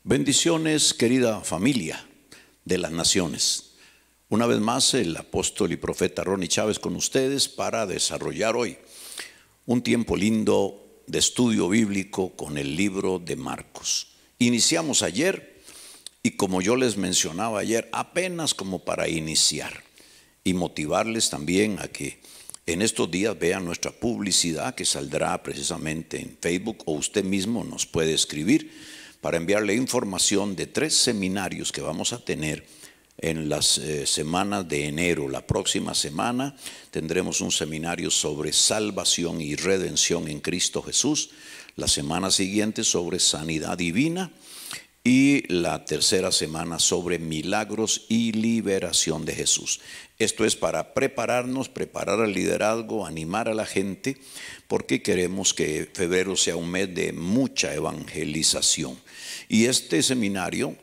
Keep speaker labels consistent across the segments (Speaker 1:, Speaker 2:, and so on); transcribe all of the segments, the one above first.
Speaker 1: Bendiciones, querida familia de las naciones. Una vez más, el apóstol y profeta Ronnie Chávez con ustedes para desarrollar hoy un tiempo lindo de estudio bíblico con el libro de Marcos. Iniciamos ayer y, como yo les mencionaba ayer, apenas como para iniciar y motivarles también a que en estos días vean nuestra publicidad que saldrá precisamente en Facebook, o usted mismo nos puede escribir para enviarle información de 3 seminarios que vamos a tener en las semanas de enero. La próxima semana tendremos un seminario sobre salvación y redención en Cristo Jesús. La semana siguiente sobre sanidad divina. Y la tercera semana sobre milagros y liberación de Jesús. Esto es para prepararnos, preparar al liderazgo, animar a la gente, porque queremos que febrero sea un mes de mucha evangelización. Y este seminario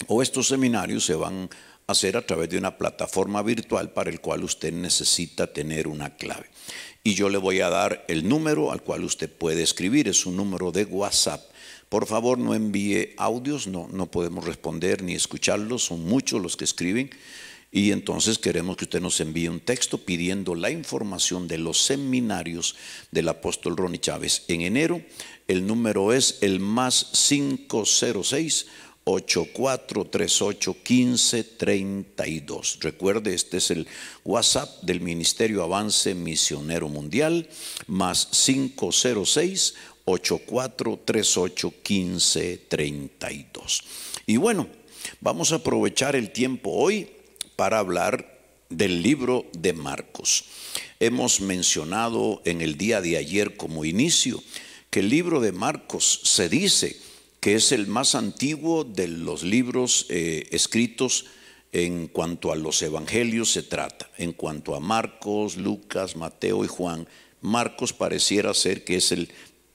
Speaker 1: o estos seminarios se van a hacer a través de una plataforma virtual para el cual usted necesita tener una clave. Y yo le voy a dar el número al cual usted puede escribir. Es un número de WhatsApp. Por favor, no envíe audios, no podemos responder ni escucharlos, son muchos los que escriben. Y entonces queremos que usted nos envíe un texto pidiendo la información de los seminarios del apóstol Ronnie Chávez. En enero el número es el +506 8438 1532. Recuerde, este es el WhatsApp del Ministerio Avance Misionero Mundial, +506 8438 1532. Y bueno, vamos a aprovechar el tiempo hoy para hablar del libro de Marcos. Hemos mencionado en el día de ayer como inicio que el libro de Marcos se dice que es el más antiguo de los libros escritos en cuanto a los evangelios se trata. En cuanto a Marcos, Lucas, Mateo y Juan, Marcos pareciera ser que es el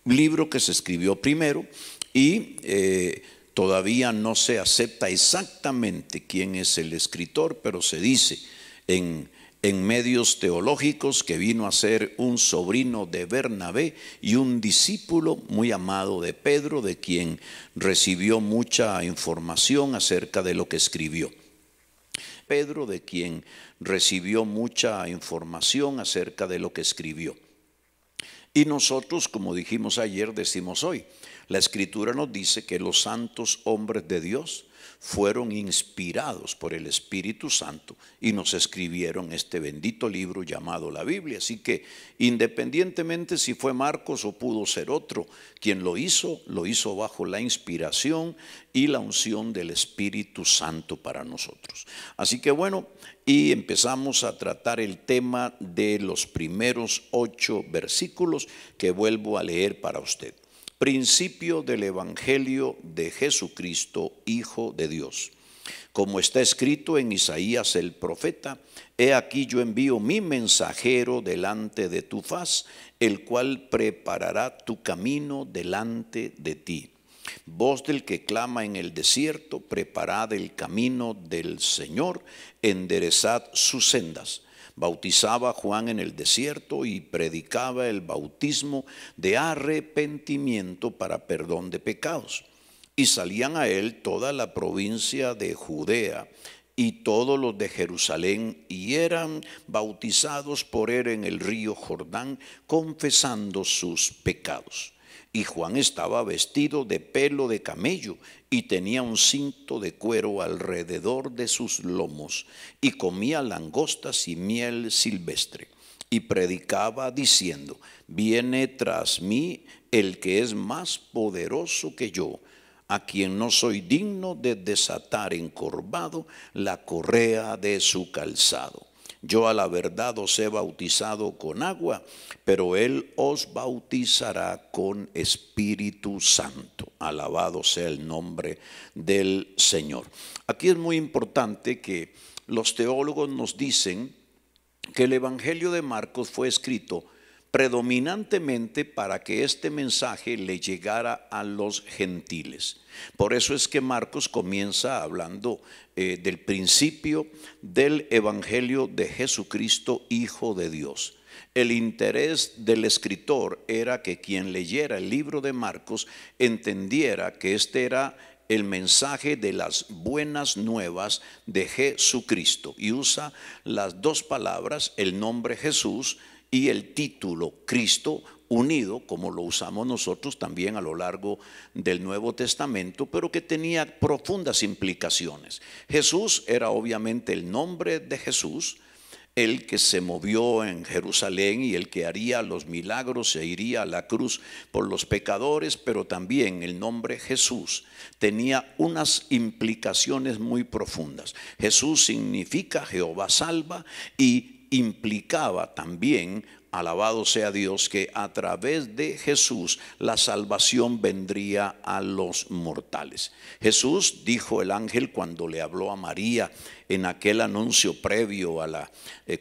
Speaker 1: libro que se escribió primero y todavía no se acepta exactamente quién es el escritor, pero se dice en medios teológicos que vino a ser un sobrino de Bernabé y un discípulo muy amado de Pedro, de quien recibió mucha información acerca de lo que escribió. Pedro, de quien recibió mucha información acerca de lo que escribió. Y nosotros, como dijimos ayer, decimos hoy, la Escritura nos dice que los santos hombres de Dios fueron inspirados por el Espíritu Santo y nos escribieron este bendito libro llamado la Biblia. Así que independientemente si fue Marcos o pudo ser otro, quien lo hizo bajo la inspiración y la unción del Espíritu Santo para nosotros. Así que bueno, y empezamos a tratar el tema de los primeros 8 versículos que vuelvo a leer para usted. Principio del Evangelio de Jesucristo, Hijo de Dios. Como está escrito en Isaías el profeta: he aquí yo envío mi mensajero delante de tu faz, el cual preparará tu camino delante de ti. Voz del que clama en el desierto: preparad el camino del Señor, enderezad sus sendas. Bautizaba Juan en el desierto y predicaba el bautismo de arrepentimiento para perdón de pecados. Y salían a él toda la provincia de Judea y todos los de Jerusalén, y eran bautizados por él en el río Jordán, confesando sus pecados. Y Juan estaba vestido de pelo de camello y tenía un cinto de cuero alrededor de sus lomos, y comía langostas y miel silvestre. Y predicaba diciendo: viene tras mí el que es más poderoso que yo, a quien no soy digno de desatar encorvado la correa de su calzado. Yo a la verdad os he bautizado con agua, pero él os bautizará con Espíritu Santo. Alabado sea el nombre del Señor. Aquí es muy importante que los teólogos nos dicen que el Evangelio de Marcos fue escrito predominantemente para que este mensaje le llegara a los gentiles. Por eso es que Marcos comienza hablando del principio del Evangelio de Jesucristo, Hijo de Dios. El interés del escritor era que quien leyera el libro de Marcos entendiera que este era el mensaje de las buenas nuevas de Jesucristo. Y usa las dos palabras, el nombre Jesús y el título Cristo, unido, como lo usamos nosotros también a lo largo del Nuevo Testamento, pero que tenía profundas implicaciones. Jesús era obviamente el nombre de Jesús, el que se movió en Jerusalén y el que haría los milagros, se iría a la cruz por los pecadores, pero también el nombre Jesús tenía unas implicaciones muy profundas. Jesús significa Jehová salva y implicaba también, alabado sea Dios, que a través de Jesús la salvación vendría a los mortales. Jesús, dijo el ángel cuando le habló a María en aquel anuncio previo a la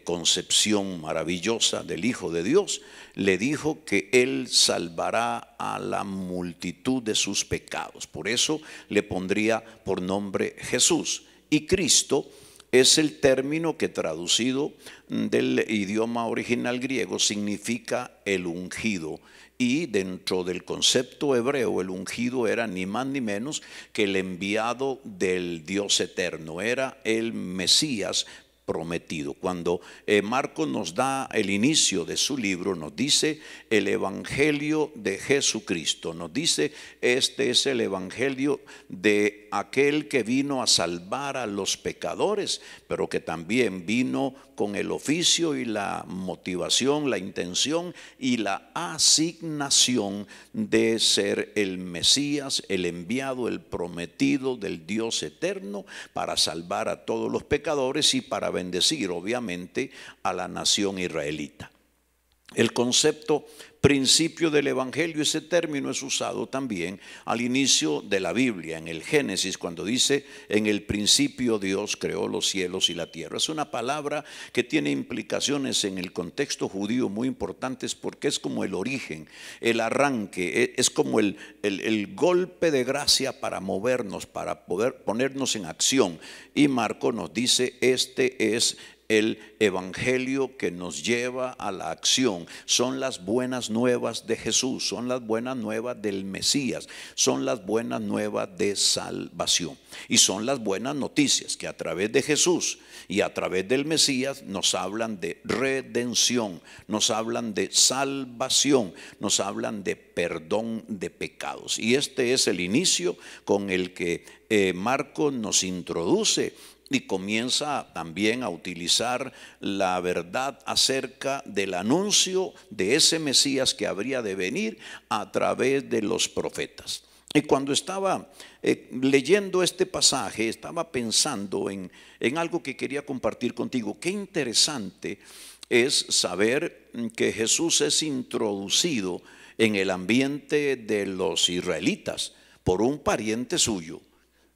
Speaker 1: concepción maravillosa del Hijo de Dios, le dijo que Él salvará a la multitud de sus pecados. Por eso le pondría por nombre Jesús. Y Cristo es el término que, traducido del idioma original griego, significa el ungido. Y dentro del concepto hebreo, el ungido era ni más ni menos que el enviado del Dios eterno, era el Mesías prometido. Cuando Marcos nos da el inicio de su libro, nos dice el evangelio de Jesucristo, nos dice este es el evangelio de aquel que vino a salvar a los pecadores, pero que también vino con el oficio y la motivación, la intención y la asignación de ser el Mesías, el enviado, el prometido del Dios eterno para salvar a todos los pecadores y para bendecir obviamente a la nación israelita. El concepto principio del evangelio, ese término es usado también al inicio de la Biblia, en el Génesis, cuando dice en el principio Dios creó los cielos y la tierra. Es una palabra que tiene implicaciones en el contexto judío muy importantes, porque es como el origen, el arranque, es como el golpe de gracia para movernos, para poder ponernos en acción. Y Marcos nos dice este es el evangelio que nos lleva a la acción. Son las buenas nuevas de Jesús, son las buenas nuevas del Mesías, son las buenas nuevas de salvación. Y son las buenas noticias que a través de Jesús y a través del Mesías nos hablan de redención, nos hablan de salvación, nos hablan de perdón de pecados. Y este es el inicio con el que Marcos nos introduce y comienza también a utilizar la verdad acerca del anuncio de ese Mesías que habría de venir a través de los profetas. Y cuando estaba leyendo este pasaje, estaba pensando en algo que quería compartir contigo. Qué interesante es saber que Jesús es introducido en el ambiente de los israelitas por un pariente suyo,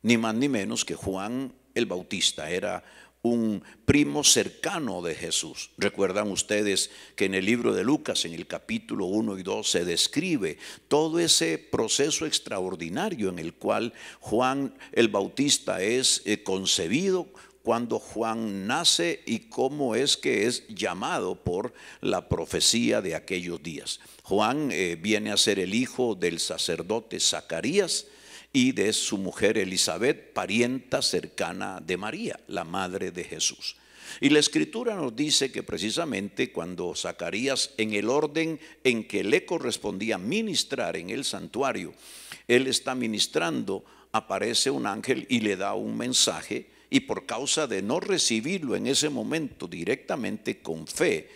Speaker 1: ni más ni menos que Juan el Bautista. Era un primo cercano de Jesús. Recuerdan ustedes que en el libro de Lucas, en el capítulo 1 y 2, se describe todo ese proceso extraordinario en el cual Juan el Bautista es concebido, cuando Juan nace y cómo es que es llamado por la profecía de aquellos días. Juan viene a ser el hijo del sacerdote Zacarías y de su mujer Elizabeth, parienta cercana de María, la madre de Jesús. Y la escritura nos dice que precisamente cuando Zacarías, en el orden en que le correspondía ministrar en el santuario, él está ministrando, aparece un ángel y le da un mensaje, y por causa de no recibirlo en ese momento directamente con fe,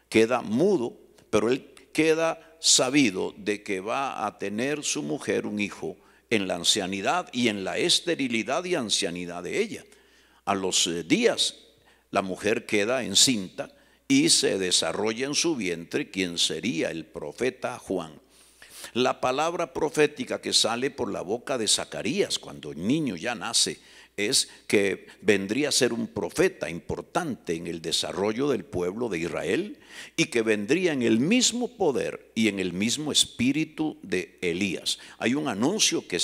Speaker 1: queda mudo, pero él queda sabido de que va a tener su mujer un hijo en la ancianidad y en la esterilidad y ancianidad de ella. A los días la mujer queda encinta y se desarrolla en su vientre quien sería el profeta Juan. La palabra profética que sale por la boca de Zacarías cuando el niño ya nace es que vendría a ser un profeta importante en el desarrollo del pueblo de Israel y que vendría en el mismo poder y en el mismo espíritu de Elías. Hay un anuncio que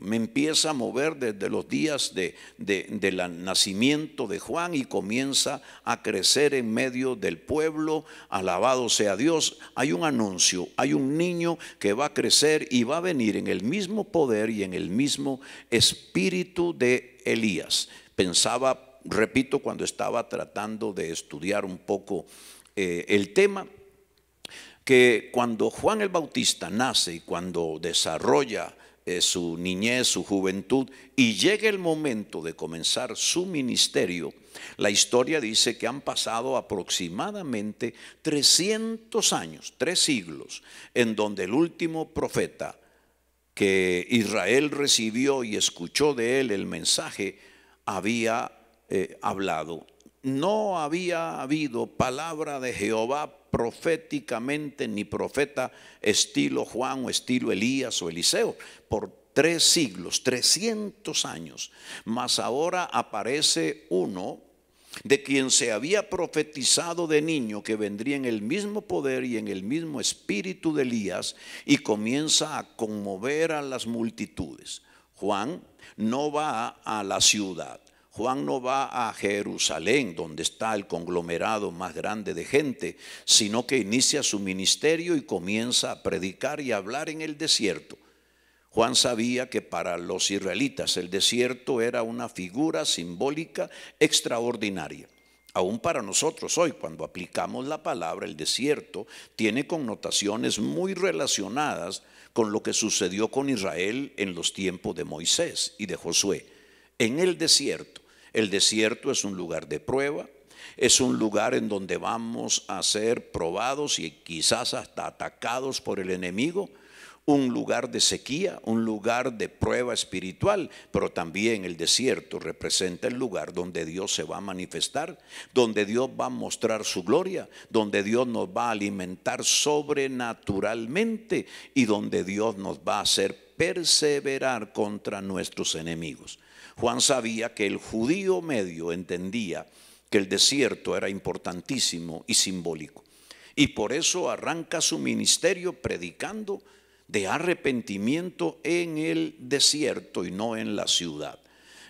Speaker 1: me empieza a mover desde los días del nacimiento de Juan y comienza a crecer en medio del pueblo. Alabado sea Dios. Hay un anuncio, hay un niño que va a crecer y va a venir en el mismo poder y en el mismo espíritu de Elías. Pensaba, repito, cuando estaba tratando de estudiar un poco el tema, que cuando Juan el Bautista nace y cuando desarrolla su niñez, su juventud, y llega el momento de comenzar su ministerio, la historia dice que han pasado aproximadamente 300 años, 3 siglos, en donde el último profeta que Israel recibió y escuchó de él el mensaje había hablado. No había habido palabra de Jehová proféticamente, ni profeta estilo Juan o estilo Elías o Eliseo, por 3 siglos, 300 años. Mas ahora aparece uno de quien se había profetizado de niño que vendría en el mismo poder y en el mismo espíritu de Elías, y comienza a conmover a las multitudes. Juan no va a la ciudad, Juan no va a Jerusalén, donde está el conglomerado más grande de gente, sino que inicia su ministerio y comienza a predicar y a hablar en el desierto. Juan sabía que para los israelitas el desierto era una figura simbólica extraordinaria. Aún para nosotros hoy, cuando aplicamos la palabra, el desierto tiene connotaciones muy relacionadas con lo que sucedió con Israel en los tiempos de Moisés y de Josué. En el desierto es un lugar de prueba, es un lugar en donde vamos a ser probados y quizás hasta atacados por el enemigo. Un lugar de sequía, un lugar de prueba espiritual, pero también el desierto representa el lugar donde Dios se va a manifestar, donde Dios va a mostrar su gloria, donde Dios nos va a alimentar sobrenaturalmente y donde Dios nos va a hacer perseverar contra nuestros enemigos. Juan sabía que el judío medio entendía que el desierto era importantísimo y simbólico, y por eso arranca su ministerio predicando de arrepentimiento en el desierto y no en la ciudad.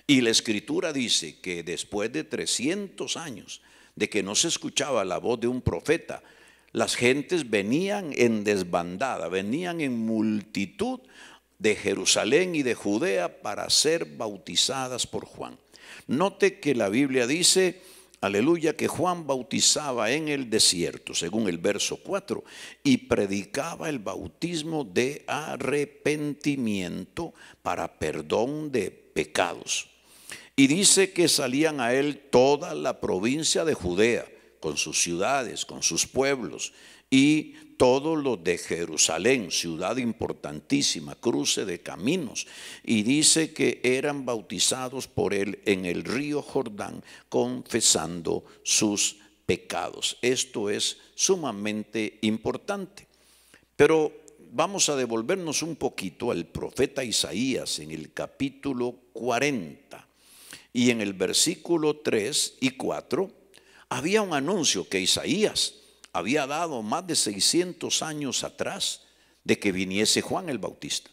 Speaker 1: Y la escritura dice que después de 300 años de que no se escuchaba la voz de un profeta, las gentes venían en desbandada, venían en multitud de Jerusalén y de Judea para ser bautizadas por Juan. Note que la Biblia dice, aleluya, que Juan bautizaba en el desierto, según el verso 4, y predicaba el bautismo de arrepentimiento para perdón de pecados. Y dice que salían a él toda la provincia de Judea, con sus ciudades, con sus pueblos, y todos los de Jerusalén, ciudad importantísima, cruce de caminos, y dice que eran bautizados por él en el río Jordán, confesando sus pecados. Esto es sumamente importante. Pero vamos a devolvernos un poquito al profeta Isaías en el capítulo 40, y en el versículo 3 y 4 había un anuncio que Isaías había dado más de 600 años atrás de que viniese Juan el Bautista.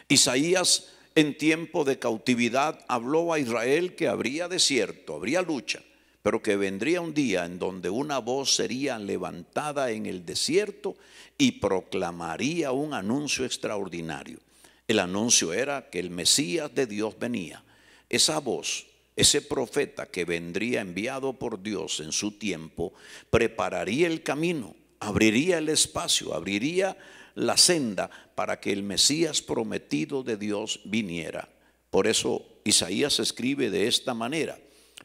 Speaker 1: Isaías, en tiempo de cautividad, habló a Israel que habría desierto, habría lucha, pero que vendría un día en donde una voz sería levantada en el desierto y proclamaría un anuncio extraordinario. El anuncio era que el Mesías de Dios venía. Esa voz, ese profeta que vendría enviado por Dios en su tiempo, prepararía el camino, abriría el espacio, abriría la senda para que el Mesías prometido de Dios viniera. Por eso Isaías escribe de esta manera: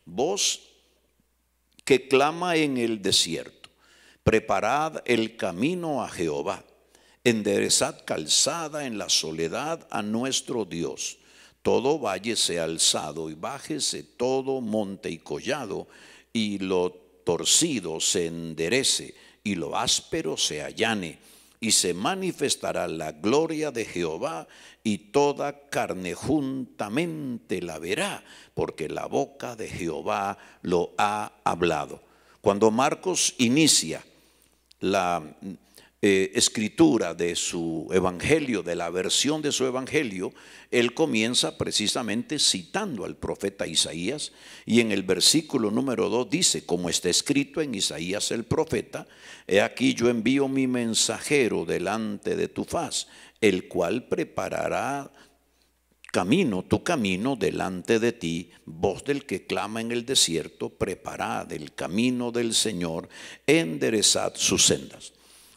Speaker 1: voz que clama en el desierto, preparad el camino a Jehová, enderezad calzada en la soledad a nuestro Dios. Todo valle sea alzado y bájese todo monte y collado, y lo torcido se enderece y lo áspero se allane. y se manifestará la gloria de Jehová, y toda carne juntamente la verá, porque la boca de Jehová lo ha hablado. Cuando Marcos inicia la escritura de su evangelio, de la versión de su evangelio, él comienza precisamente citando al profeta Isaías, y en el versículo número 2 dice, como está escrito en Isaías el profeta: he aquí yo envío mi mensajero delante de tu faz, el cual preparará tu camino delante de ti. Voz del que clama en el desierto, preparad el camino del Señor, enderezad sus sendas.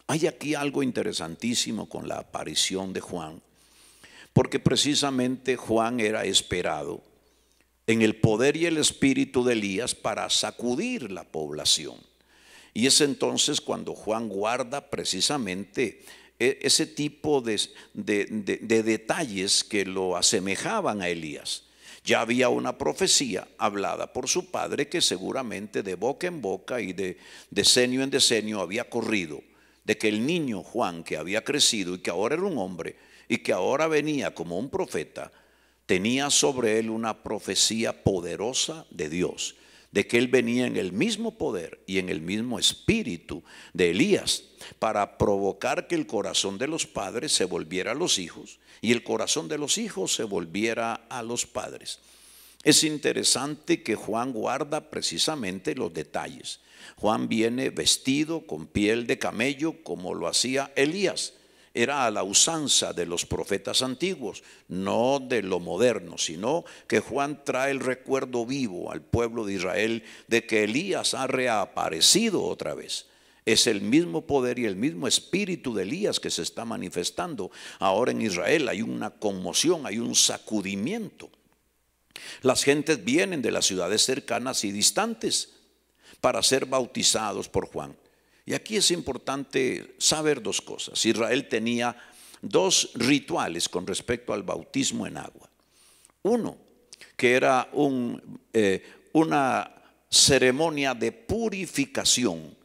Speaker 1: Hay aquí algo interesantísimo con la aparición de Juan, porque precisamente Juan era esperado en el poder y el espíritu de Elías para sacudir la población. Y es entonces cuando Juan guarda precisamente ese tipo de detalles que lo asemejaban a Elías. Ya había una profecía hablada por su padre que seguramente de boca en boca y de decenio en decenio había corrido, de que el niño Juan, que había crecido y que ahora era un hombre y que ahora venía como un profeta, tenía sobre él una profecía poderosa de Dios, de que él venía en el mismo poder y en el mismo espíritu de Elías, para provocar que el corazón de los padres se volviera a los hijos y el corazón de los hijos se volviera a los padres. Es interesante que Juan guarda precisamente los detalles. Juan viene vestido con piel de camello como lo hacía Elías. Era a la usanza de los profetas antiguos, no de lo moderno, sino que Juan trae el recuerdo vivo al pueblo de Israel de que Elías ha reaparecido otra vez. Es el mismo poder y el mismo espíritu de Elías que se está manifestando ahora en Israel. Hay una conmoción, hay un sacudimiento. Las gentes vienen de las ciudades cercanas y distantes para ser bautizados por Juan. Y aquí es importante saber dos cosas. Israel tenía dos rituales con respecto al bautismo en agua. Uno, que era una ceremonia de purificación,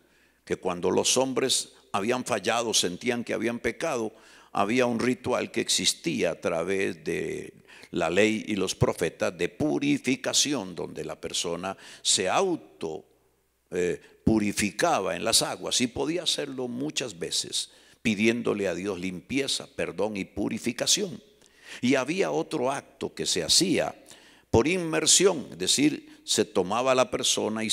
Speaker 1: que cuando los hombres habían fallado, sentían que habían pecado, había un ritual que existía a través de la ley y los profetas de purificación, donde la persona se purificaba en las aguas, y podía hacerlo muchas veces pidiéndole a Dios limpieza, perdón y purificación. Y había otro acto que se hacía por inmersión, es decir, se tomaba a la persona y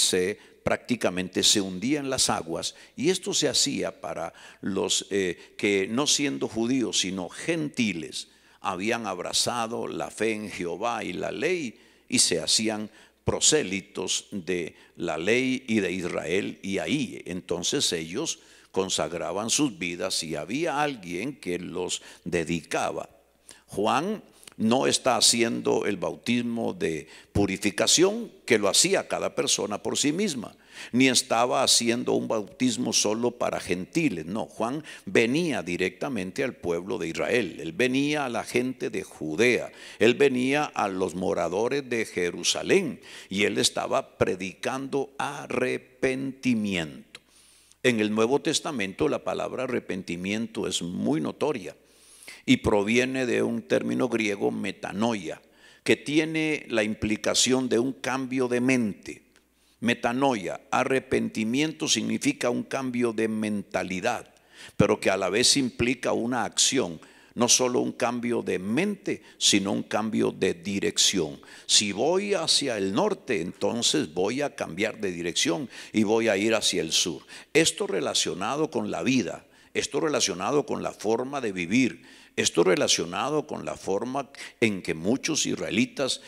Speaker 1: prácticamente se hundía en las aguas, y esto se hacía para los que no siendo judíos sino gentiles habían abrazado la fe en Jehová y la ley, y se hacían prosélitos de la ley y de Israel, y ahí entonces ellos consagraban sus vidas y había alguien que los dedicaba. Juan no está haciendo el bautismo de purificación que lo hacía cada persona por sí misma, ni estaba haciendo un bautismo solo para gentiles. No, Juan venía directamente al pueblo de Israel, él venía a la gente de Judea, él venía a los moradores de Jerusalén, y él estaba predicando arrepentimiento. En el Nuevo Testamento la palabra arrepentimiento es muy notoria y proviene de un término griego, metanoia, que tiene la implicación de un cambio de mente. Metanoia, arrepentimiento, significa un cambio de mentalidad, pero que a la vez implica una acción. No solo un cambio de mente, sino un cambio de dirección. Si voy hacia el norte, entonces voy a cambiar de dirección y voy a ir hacia el sur. Esto relacionado con la vida, esto relacionado con la forma de vivir, esto relacionado con la forma en que muchos israelitas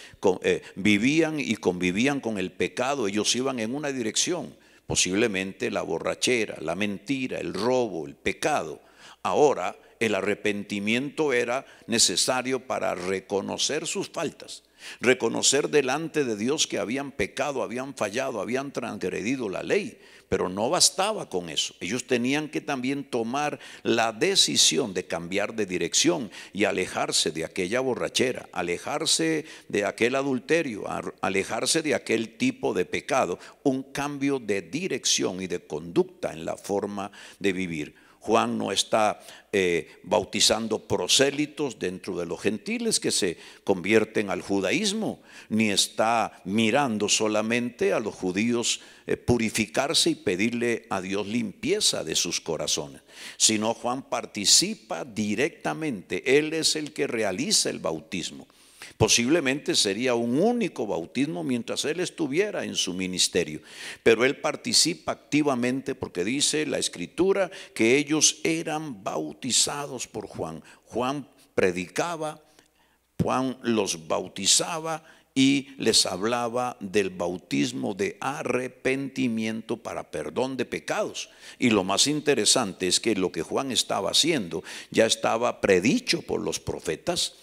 Speaker 1: vivían y convivían con el pecado. Ellos iban en una dirección, posiblemente la borrachera, la mentira, el robo, el pecado. Ahora el arrepentimiento era necesario para reconocer sus faltas, reconocer delante de Dios que habían pecado, habían fallado, habían transgredido la ley. Pero no bastaba con eso. Ellos tenían que también tomar la decisión de cambiar de dirección y alejarse de aquella borrachera, alejarse de aquel adulterio, alejarse de aquel tipo de pecado. Un cambio de dirección y de conducta en la forma de vivir. Juan no está bautizando prosélitos dentro de los gentiles que se convierten al judaísmo, ni está mirando solamente a los judíos purificarse y pedirle a Dios limpieza de sus corazones, sino Juan participa directamente. Él es el que realiza el bautismo. Posiblemente sería un único bautismo mientras él estuviera en su ministerio, pero él participa activamente porque dice la Escritura que ellos eran bautizados por Juan. Juan predicaba, Juan los bautizaba y les hablaba del bautismo de arrepentimiento para perdón de pecados. Y lo más interesante es que lo que Juan estaba haciendo ya estaba predicho por los profetas.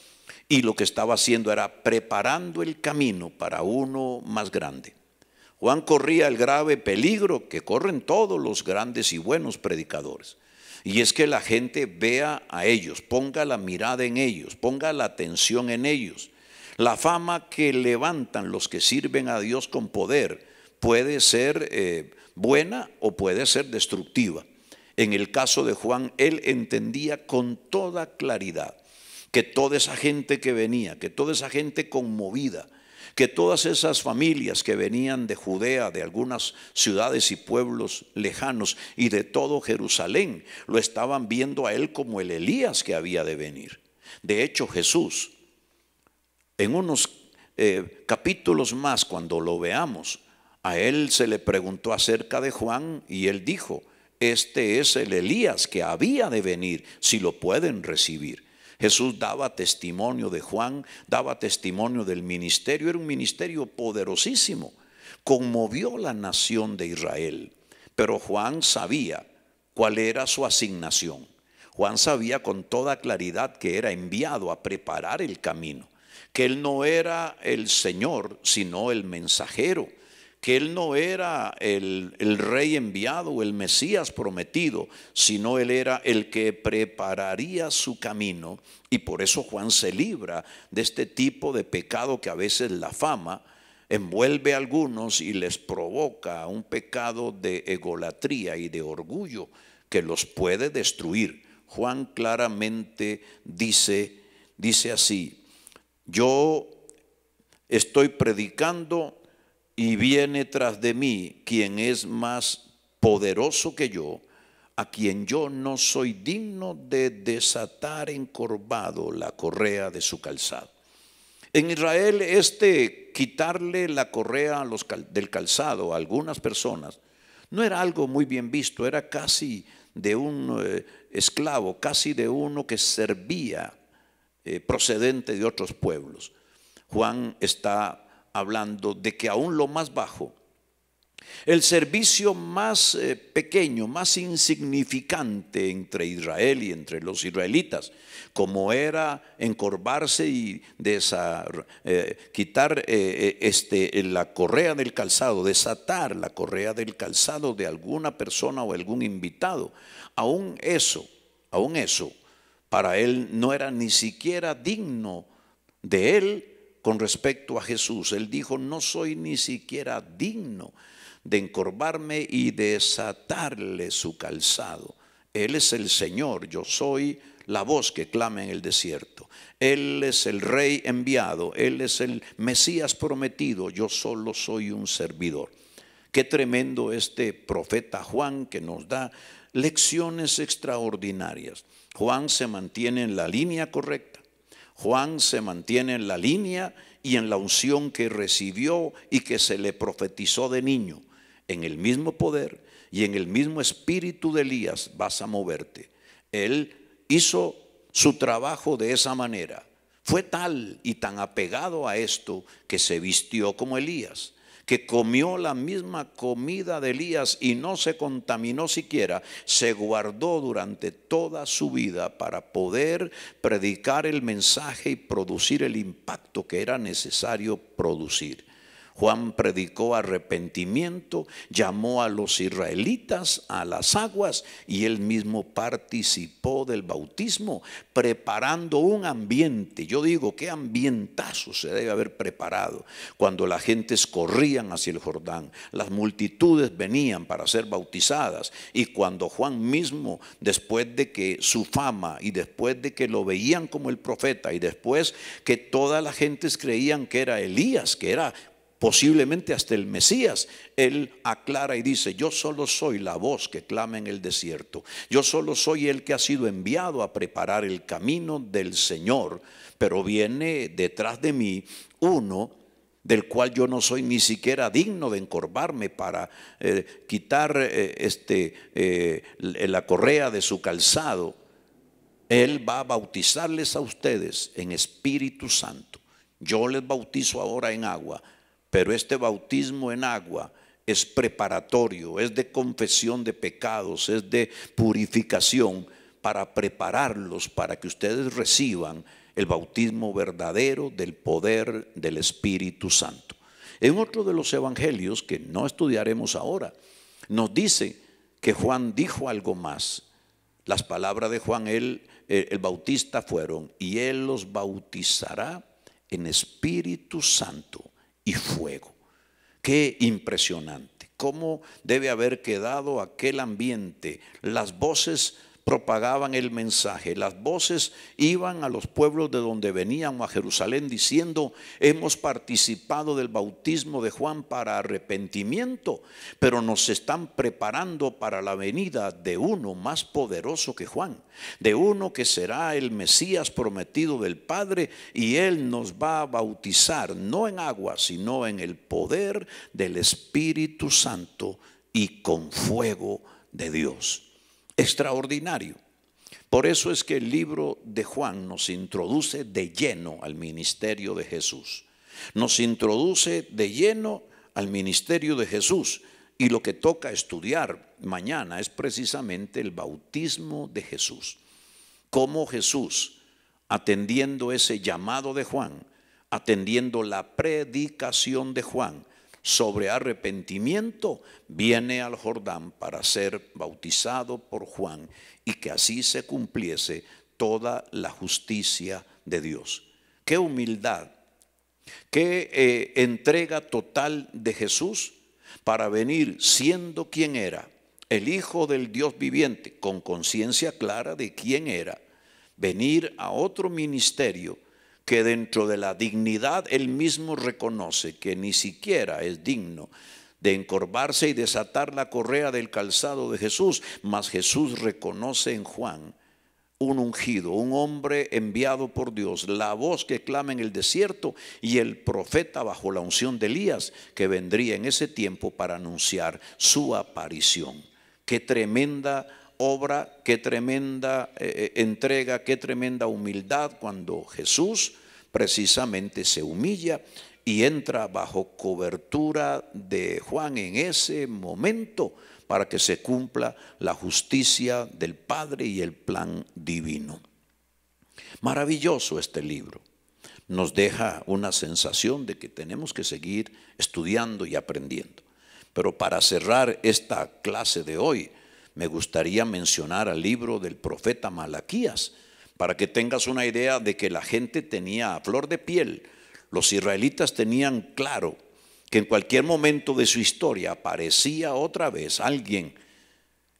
Speaker 1: Y lo que estaba haciendo era preparando el camino para uno más grande. Juan corría el grave peligro que corren todos los grandes y buenos predicadores. Y es que la gente vea a ellos, ponga la mirada en ellos, ponga la atención en ellos. La fama que levantan los que sirven a Dios con poder puede ser buena o puede ser destructiva. En el caso de Juan, él entendía con toda claridad que toda esa gente que venía, que toda esa gente conmovida, que todas esas familias que venían de Judea, de algunas ciudades y pueblos lejanos y de todo Jerusalén, lo estaban viendo a él como el Elías que había de venir. De hecho, Jesús, en unos capítulos más, cuando lo veamos, a él se le preguntó acerca de Juan y él dijo: este es el Elías que había de venir, si lo pueden recibir. Jesús daba testimonio de Juan, daba testimonio del ministerio. Era un ministerio poderosísimo, conmovió la nación de Israel. Pero Juan sabía cuál era su asignación. Juan sabía con toda claridad que era enviado a preparar el camino, que él no era el Señor, sino el mensajero, que él no era el rey enviado o el Mesías prometido, sino él era el que prepararía su camino. Y por eso Juan se libra de este tipo de pecado que a veces la fama envuelve a algunos y les provoca un pecado de egolatría y de orgullo que los puede destruir. Juan claramente dice así: yo estoy predicando y viene tras de mí quien es más poderoso que yo, a quien yo no soy digno de desatar encorvado la correa de su calzado. En Israel, quitarle la correa del calzado a algunas personas no era algo muy bien visto, era casi de un esclavo, casi de uno que servía procedente de otros pueblos. Juan está hablando de que aún lo más bajo, el servicio más pequeño, más insignificante entre Israel y entre los israelitas, como era encorvarse y quitar la correa del calzado, desatar la correa del calzado de alguna persona o algún invitado, aún eso, para él no era ni siquiera digno de él. Con respecto a Jesús, él dijo: no soy ni siquiera digno de encorvarme y desatarle su calzado. Él es el Señor, yo soy la voz que clama en el desierto. Él es el Rey enviado, Él es el Mesías prometido, yo solo soy un servidor. Qué tremendo este profeta Juan, que nos da lecciones extraordinarias. Juan se mantiene en la línea correcta. Juan se mantiene en la línea y en la unción que recibió y que se le profetizó de niño. En el mismo poder y en el mismo espíritu de Elías vas a moverte. Él hizo su trabajo de esa manera. Fue tal y tan apegado a esto que se vistió como Elías, que comió la misma comida de Elías y no se contaminó siquiera. Se guardó durante toda su vida para poder predicar el mensaje y producir el impacto que era necesario producir. Juan predicó arrepentimiento, llamó a los israelitas a las aguas y él mismo participó del bautismo, preparando un ambiente. Yo digo, qué ambientazo se debe haber preparado cuando las gentes corrían hacia el Jordán, las multitudes venían para ser bautizadas, y cuando Juan mismo, después de que su fama y después de que lo veían como el profeta y después que todas las gentes creían que era Elías, que era posiblemente hasta el Mesías, él aclara y dice: yo solo soy la voz que clama en el desierto, yo solo soy el que ha sido enviado a preparar el camino del Señor, pero viene detrás de mí uno del cual yo no soy ni siquiera digno de encorvarme para quitar la correa de su calzado. Él va a bautizarles a ustedes en Espíritu Santo. Yo les bautizo ahora en agua, pero este bautismo en agua es preparatorio, es de confesión de pecados, es de purificación para prepararlos para que ustedes reciban el bautismo verdadero del poder del Espíritu Santo. En otro de los evangelios que no estudiaremos ahora, nos dice que Juan dijo algo más. Las palabras de Juan, el Bautista, fueron: y él los bautizará en Espíritu Santo y fuego. Qué impresionante, cómo debe haber quedado aquel ambiente. Las voces propagaban el mensaje, las voces iban a los pueblos de donde venían a Jerusalén diciendo: hemos participado del bautismo de Juan para arrepentimiento, pero nos están preparando para la venida de uno más poderoso que Juan, de uno que será el Mesías prometido del Padre, y él nos va a bautizar no en agua, sino en el poder del Espíritu Santo y con fuego de Dios. Extraordinario. Por eso es que el libro de Juan nos introduce de lleno al ministerio de Jesús. Nos introduce de lleno al ministerio de Jesús. Y lo que toca estudiar mañana es precisamente el bautismo de Jesús. Cómo Jesús, atendiendo ese llamado de Juan, atendiendo la predicación de Juan sobre arrepentimiento, viene al Jordán para ser bautizado por Juan, y que así se cumpliese toda la justicia de Dios. Qué humildad, qué entrega total de Jesús para venir siendo quien era, el Hijo del Dios viviente, con conciencia clara de quién era, venir a otro ministerio que dentro de la dignidad él mismo reconoce que ni siquiera es digno de encorvarse y desatar la correa del calzado de Jesús. Mas Jesús reconoce en Juan un ungido, un hombre enviado por Dios, la voz que clama en el desierto y el profeta bajo la unción de Elías, que vendría en ese tiempo para anunciar su aparición. Qué tremenda obra, qué tremenda entrega, qué tremenda humildad cuando Jesús precisamente se humilla y entra bajo cobertura de Juan en ese momento para que se cumpla la justicia del Padre y el plan divino. Maravilloso este libro. Nos deja una sensación de que tenemos que seguir estudiando y aprendiendo. Pero para cerrar esta clase de hoy, me gustaría mencionar al libro del profeta Malaquías, para que tengas una idea de que la gente tenía a flor de piel. Los israelitas tenían claro que en cualquier momento de su historia aparecía otra vez alguien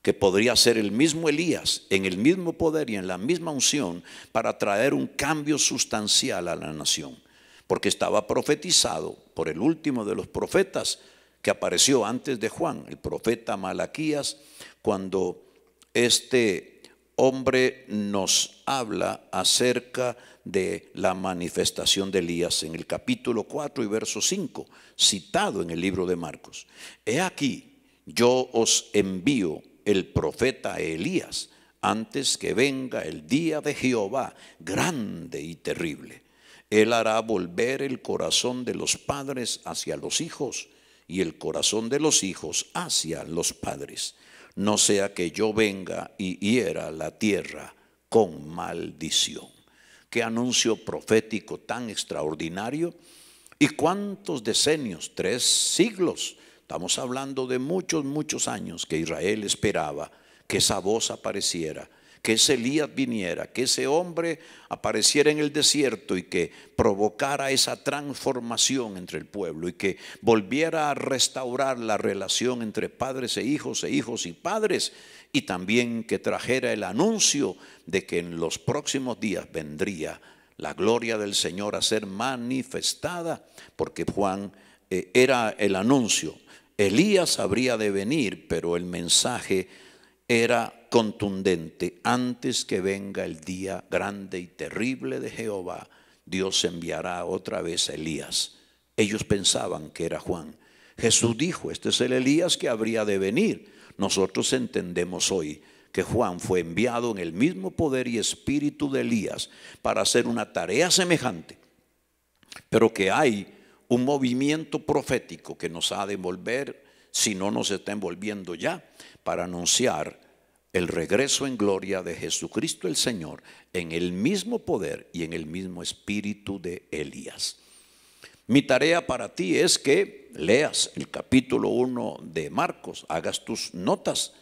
Speaker 1: que podría ser el mismo Elías, en el mismo poder y en la misma unción, para traer un cambio sustancial a la nación. Porque estaba profetizado por el último de los profetas que apareció antes de Juan, el profeta Malaquías, cuando este hombre nos habla acerca de la manifestación de Elías en el capítulo 4 y verso 5, citado en el libro de Marcos. He aquí, yo os envío el profeta Elías antes que venga el día de Jehová, grande y terrible. Él hará volver el corazón de los padres hacia los hijos y el corazón de los hijos hacia los padres, no sea que yo venga y hiera la tierra con maldición. Qué anuncio profético tan extraordinario. ¿Y cuántos decenios? 3 siglos. Estamos hablando de muchos años que Israel esperaba que esa voz apareciera, que ese Elías viniera, que ese hombre apareciera en el desierto y que provocara esa transformación entre el pueblo y que volviera a restaurar la relación entre padres e hijos y padres, y también que trajera el anuncio de que en los próximos días vendría la gloria del Señor a ser manifestada, porque Juan era el anuncio. Elías habría de venir, pero el mensaje era contundente: antes que venga el día grande y terrible de Jehová, Dios enviará otra vez a Elías. Ellos pensaban que era Juan. Jesús dijo: este es el Elías que habría de venir. Nosotros entendemos hoy que Juan fue enviado en el mismo poder y espíritu de Elías para hacer una tarea semejante, pero que hay un movimiento profético que nos ha de envolver, si no nos está envolviendo ya, para anunciar el regreso en gloria de Jesucristo el Señor en el mismo poder y en el mismo espíritu de Elías. Mi tarea para ti es que leas el capítulo 1 de Marcos, hagas tus notas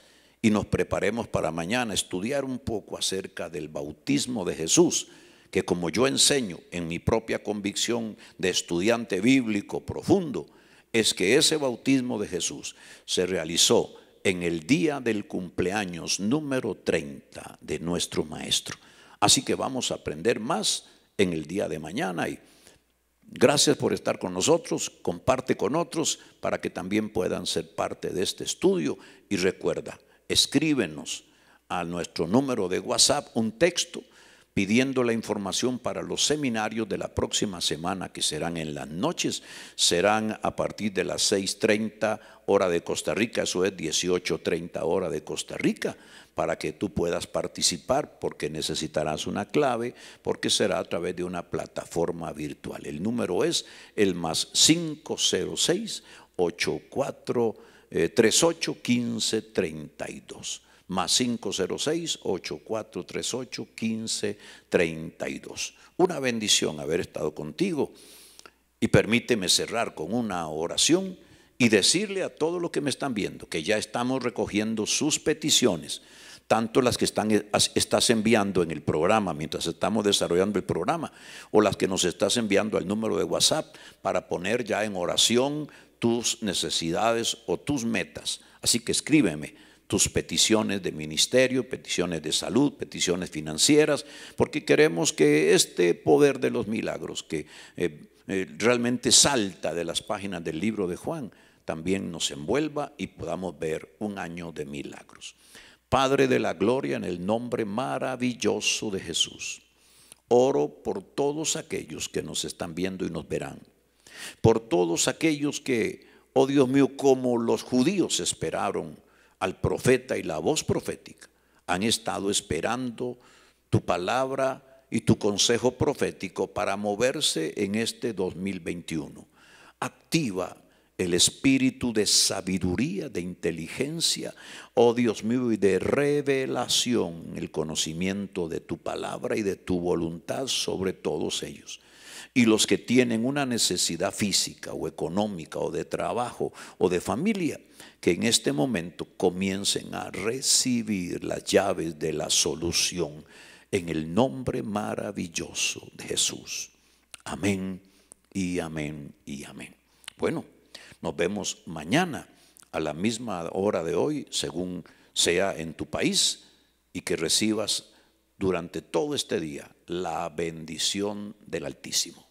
Speaker 1: y nos preparemos para mañana estudiar un poco acerca del bautismo de Jesús, que como yo enseño en mi propia convicción de estudiante bíblico profundo, es que ese bautismo de Jesús se realizó en el día del cumpleaños número 30 de nuestro Maestro. Así que vamos a aprender más en el día de mañana, y gracias por estar con nosotros. Comparte con otros para que también puedan ser parte de este estudio, y recuerda, escríbenos a nuestro número de WhatsApp un texto pidiendo la información para los seminarios de la próxima semana, que serán en las noches, serán a partir de las 6:30 hora de Costa Rica, eso es 18:30 hora de Costa Rica, para que tú puedas participar, porque necesitarás una clave, porque será a través de una plataforma virtual. El número es el más 506-8438-1532. Más 506-8438-1532. Una bendición haber estado contigo, y permíteme cerrar con una oración y decirle a todos los que me están viendo que ya estamos recogiendo sus peticiones, tanto las que estás enviando en el programa mientras estamos desarrollando el programa, o las que nos estás enviando al número de WhatsApp para poner ya en oración tus necesidades o tus metas. Así que escríbeme tus peticiones de ministerio, peticiones de salud, peticiones financieras, porque queremos que este poder de los milagros que realmente salta de las páginas del libro de Juan también nos envuelva y podamos ver un año de milagros. Padre de la gloria, en el nombre maravilloso de Jesús, oro por todos aquellos que nos están viendo y nos verán, por todos aquellos que, oh Dios mío, como los judíos esperaron al profeta y la voz profética, han estado esperando tu palabra y tu consejo profético para moverse en este 2021. Activa el espíritu de sabiduría, de inteligencia, oh Dios mío, y de revelación, el conocimiento de tu palabra y de tu voluntad sobre todos ellos. Y los que tienen una necesidad física o económica o de trabajo o de familia, que en este momento comiencen a recibir las llaves de la solución en el nombre maravilloso de Jesús. Amén y amén y amén. Bueno, nos vemos mañana a la misma hora de hoy, según sea en tu país, y que recibas durante todo este día la bendición del Altísimo.